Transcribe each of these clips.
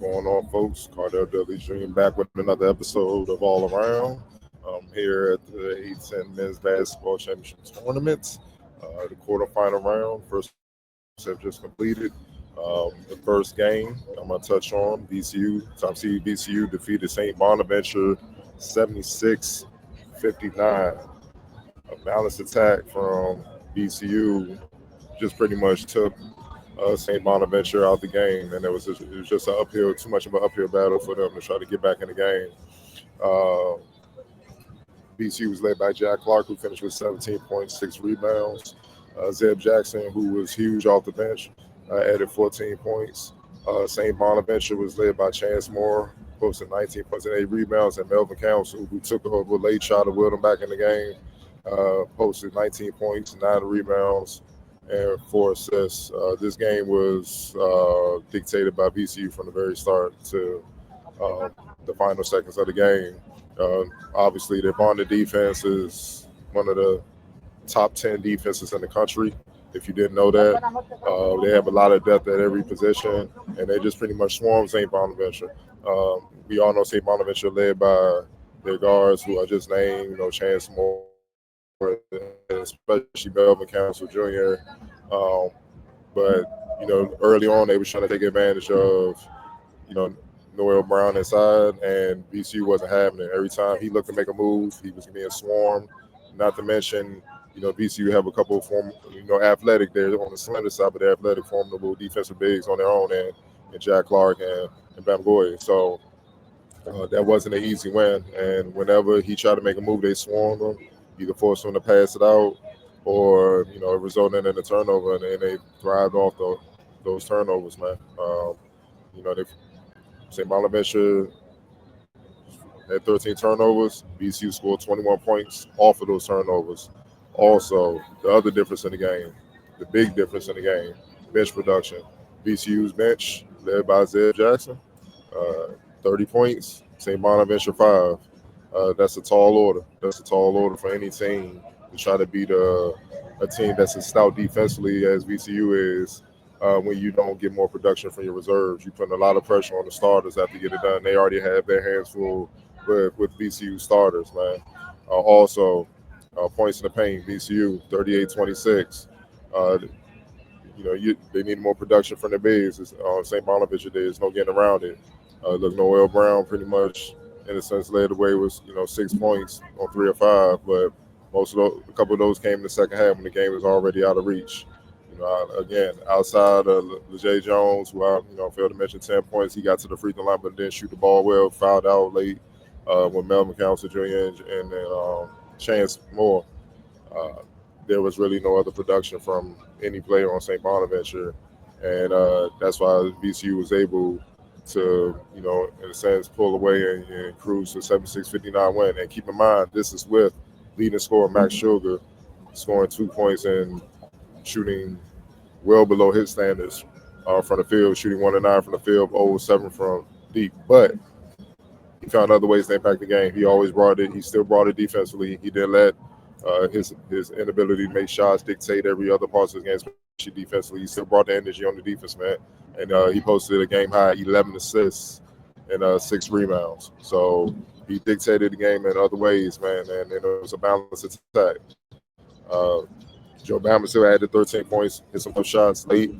going on, folks? Cardell Dudley Jr. back with another episode of All Around. Here at the A10 Men's Basketball Championship Tournament. The quarterfinal round, first have just completed. The first game I'm going to touch on, VCU, top seed VCU defeated St Bonaventure 76-59. A balanced attack from VCU just pretty much took St. Bonaventure out the game, and it was just an uphill, too much of an uphill battle for them to try to get back in the game. Uh, BC was led by Jack Clark, who finished with 17.6 rebounds. Zeb Jackson, who was huge off the bench, added 14 points. St. Bonaventure was led by Chance Moore, posted 19 points and 8 rebounds, and Melvin Council, who took over a late shot to will them back in the game, posted 19 points, 9 rebounds, and 4 assists. This game was dictated by VCU from the very start to the final seconds of the game. Obviously, their bonded defense is one of the top 10 defenses in the country. If you didn't know that, they have a lot of depth at every position, and they just pretty much swarm St. Bonaventure. We all know St. Bonaventure led by their guards, who I just named, Chance Moore, and especially Melvin Council Jr. But early on, they were trying to take advantage of, Noel Brown inside, and VCU wasn't having it. Every time he looked to make a move, he was being swarmed. Not to mention, VCU have a couple of athletic there on the slender side, but they're athletic, formidable defensive bigs on their own, and Jack Clark and Bam Goy. So that wasn't an easy win. And whenever he tried to make a move, they swarmed him, either forced him to pass it out, or it resulted in a turnover, and they thrived off those turnovers, man. They St. Bonaventure had 13 turnovers. VCU scored 21 points off of those turnovers. Also, the other difference in the game, the big difference in the game, bench production. VCU's bench, led by Zeb Jackson, 30 points. St. Bonaventure 5. That's a tall order. That's a tall order for any team to try to beat a team that's as stout defensively as VCU is. When you don't get more production from your reserves, you putting a lot of pressure on the starters after you get it done. They already have their hands full with VCU starters, man. Also, points in the paint, VCU 38-26. They need more production from their bigs. St. Bonaventure, there's no getting around it. Look, Noel Brown pretty much, in a sense, led the way with 6 points on 3 or 5, but a couple of those came in the second half when the game was already out of reach. Again, outside of Lejay Jones, who I failed to mention 10 points, he got to the free throw line but didn't shoot the ball well, fouled out late with Melvin Council Jr. and then Chance Moore. There was really no other production from any player on St. Bonaventure, and that's why VCU was able to, in a sense, pull away and cruise to 76-59 win. And keep in mind, this is with leading scorer Max Sugar scoring 2 points and shooting well below his standards from the field, shooting 1 of 9 from the field, 0-7 from deep. But he found other ways to impact the game. He always brought it. He still brought it defensively. He didn't let his inability to make shots dictate every other part of his game, especially defensively. He still brought the energy on the defense, man. And he posted a game high 11 assists and 6 rebounds. So he dictated the game in other ways, man. And it was a balanced attack. Joe Bama still added 13 points, hit some tough shots late.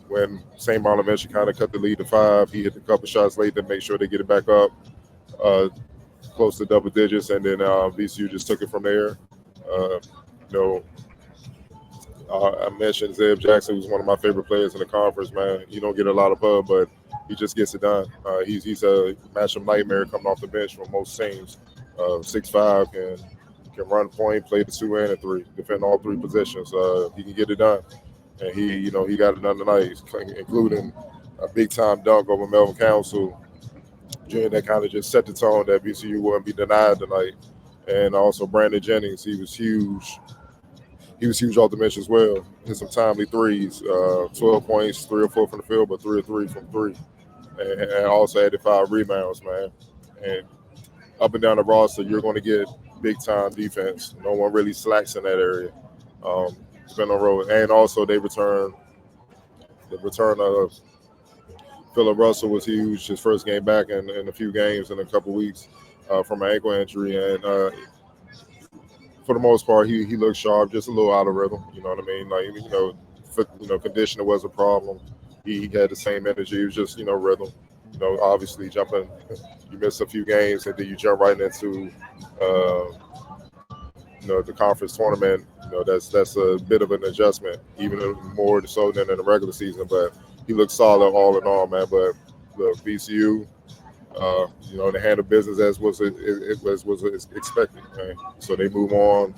When St. Bonaventure kind of cut the lead to 5, he hit a couple shots late to make sure they get it back up close to double digits, and then VCU just took it from there. I mentioned Zeb Jackson, who's one of my favorite players in the conference, man. You don't get a lot of pub, but he just gets it done. He's a matchup nightmare coming off the bench for most teams. 6'5", can run point, play the 2 and the 3, defend all 3 positions. He can get it done, and he got it done tonight, including a big time dunk over Melvin Council. That kind of just set the tone that VCU wouldn't be denied tonight. And also Brandon Jennings, he was huge. He was huge off the bench as well. Hit some timely threes, 12 points, 3 or 4 from the field, but 3 or 3 from 3. And also added 5 rebounds, man. And up and down the roster, you're going to get big-time defense. No one really slacks in that area. It's been on road. And also the return of Philip Russell was huge. His first game back in a few games in a couple weeks from an ankle injury, and for the most part, he looked sharp, just a little out of rhythm. You know what I mean? Like conditioning was a problem. He had the same energy. It was just rhythm. Obviously jumping. You miss a few games, and then you jump right into uh, the conference tournament. That's a bit of an adjustment, even more so than in the regular season. But he looked solid all in all, man. But the VCU, they handled business as was expected. Man. So they move on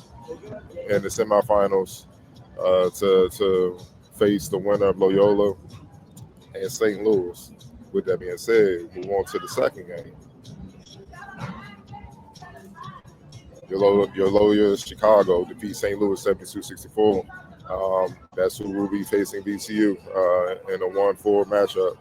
in the semifinals to face the winner of Loyola and St. Louis. With that being said, move on to the second game. Your Loyola Chicago defeat St. Louis 72-64. That's who will be facing VCU in a 1-4 matchup.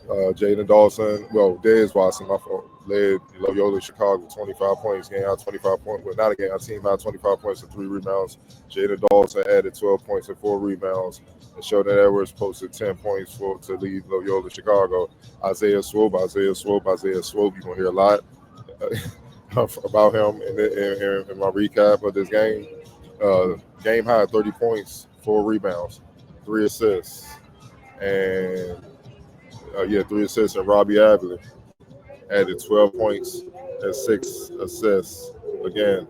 Jaden Dawson, Dez Watson, my fault, led Loyola Chicago 25 points, game out 25 points. Well, not a game out, team out 25 points and 3 rebounds. Jaden Dawson added 12 points and 4 rebounds. And Sheldon Edwards posted 10 points to lead Loyola Chicago. Isaiah Swope. You're going to hear a lot about him in my recap of this game. Game high 30 points, 4 rebounds, 3 assists, and 3 assists. And Robbie Abilene added 12 points and 6 assists. Again,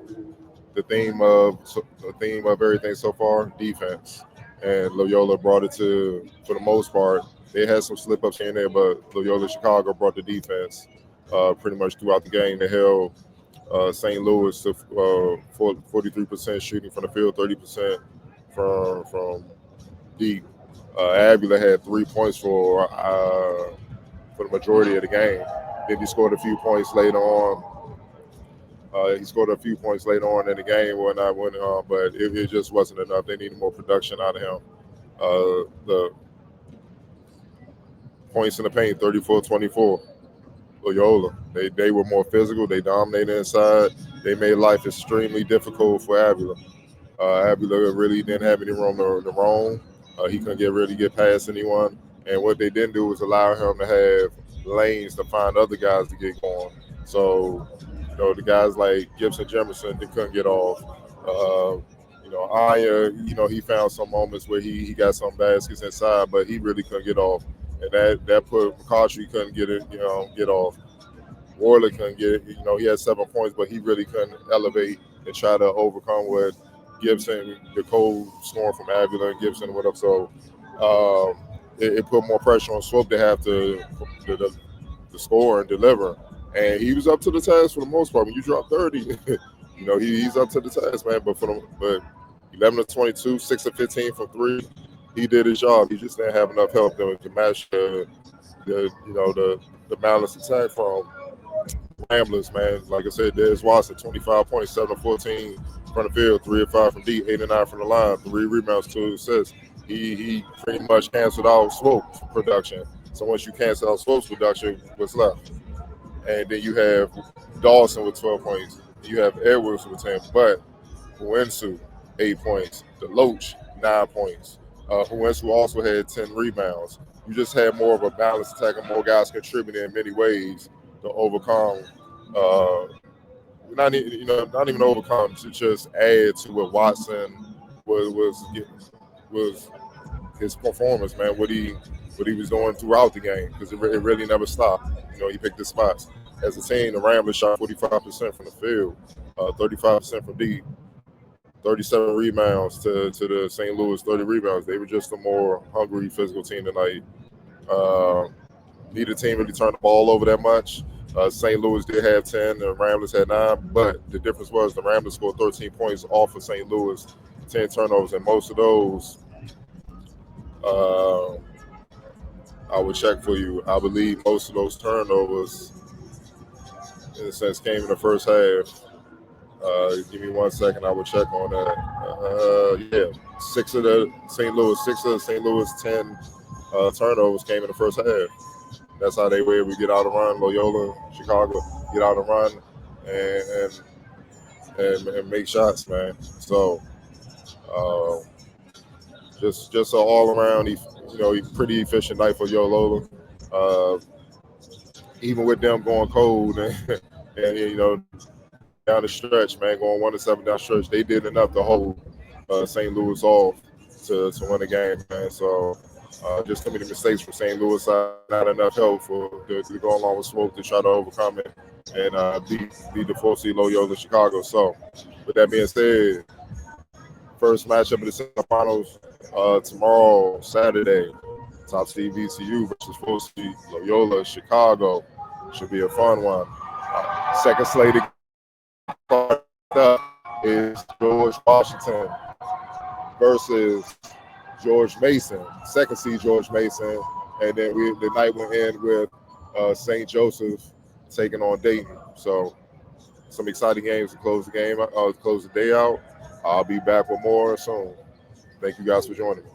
the theme of everything so far, defense. And Loyola brought it to, for the most part, they had some slip ups here and there, but Loyola Chicago brought the defense pretty much throughout the game. They held St. Louis to 43% shooting from the field, 30% from deep. Avila had 3 points for the majority of the game. Then he scored a few points later on. In the game but it just wasn't enough. They needed more production out of him. The points in the paint, 34-24. Loyola. They were more physical. They dominated inside. They made life extremely difficult for Avila. Avila really didn't have any room to roam. He couldn't really get past anyone. And what they didn't do was allow him to have lanes to find other guys to get going. So, the guys like Gibson Jemerson, they couldn't get off. Aya, he found some moments where he got some baskets inside, but he really couldn't get off. And that put McCautry couldn't get off. Warlick couldn't get it. He had 7 points, but he really couldn't elevate and try to overcome what Gibson, the cold scoring from Avila and Gibson, what up. So it put more pressure on Swope to have to score and deliver. And he was up to the task for the most part. When you drop 30, he's up to the task, man. But 11 of 22, 6 of 15 from 3, he did his job. He just didn't have enough help to match the balanced attack from Ramblers, man. Like I said, Dez Watson, 25 points, 7 of 14 from the field, 3 of 5 from deep, 8 of 9 from the line, 3 rebounds, 2 assists. He pretty much canceled out Swope's production. So once you cancel out Swope's production, what's left? And then you have Dawson with 12 points. You have Edwards with 10. But Huensu, 8 points. Deloach, 9 points. Huensu also had 10 rebounds. You just had more of a balanced attack and more guys contributing in many ways to overcome, not even overcome, to just add to what Watson was his performance, man. What he was doing throughout the game, because it really never stopped. He picked his spots. As a team, the Ramblers shot 45% from the field, 35% from deep, 37 rebounds to the St. Louis 30 rebounds. They were just a more hungry, physical team tonight. Neither team really turned the ball over that much. St. Louis did have 10, the Ramblers had 9, but the difference was the Ramblers scored 13 points off of St. Louis, 10 turnovers, and most of those, I would check for you. I believe most of those turnovers, in a sense, came in the first half. Give me 1 second. I will check on that. 6 of the St. Louis 10 turnovers came in the first half. That's how they were able to get out of run. Loyola, Chicago, get out of run and make shots, man. So just an all around, pretty efficient night for Loyola. Uh, Even with them going cold and down the stretch, man, going 1-7 down the stretch, they did enough to hold St. Louis off to win the game, man. So just too many mistakes from St. Louis side, not enough help to go along with Smoke to try to overcome it and beat the 4 seed Loyola Chicago. So with that being said, first matchup of the semifinals tomorrow, Saturday. Top seed VCU versus 4 seed Loyola Chicago. Should be a fun one. Second slated up is George Washington versus George Mason. Second seed George Mason, and then the night went in with St. Joseph taking on Dayton. So some exciting games to close the day out. I'll be back with more soon. Thank you guys for joining me.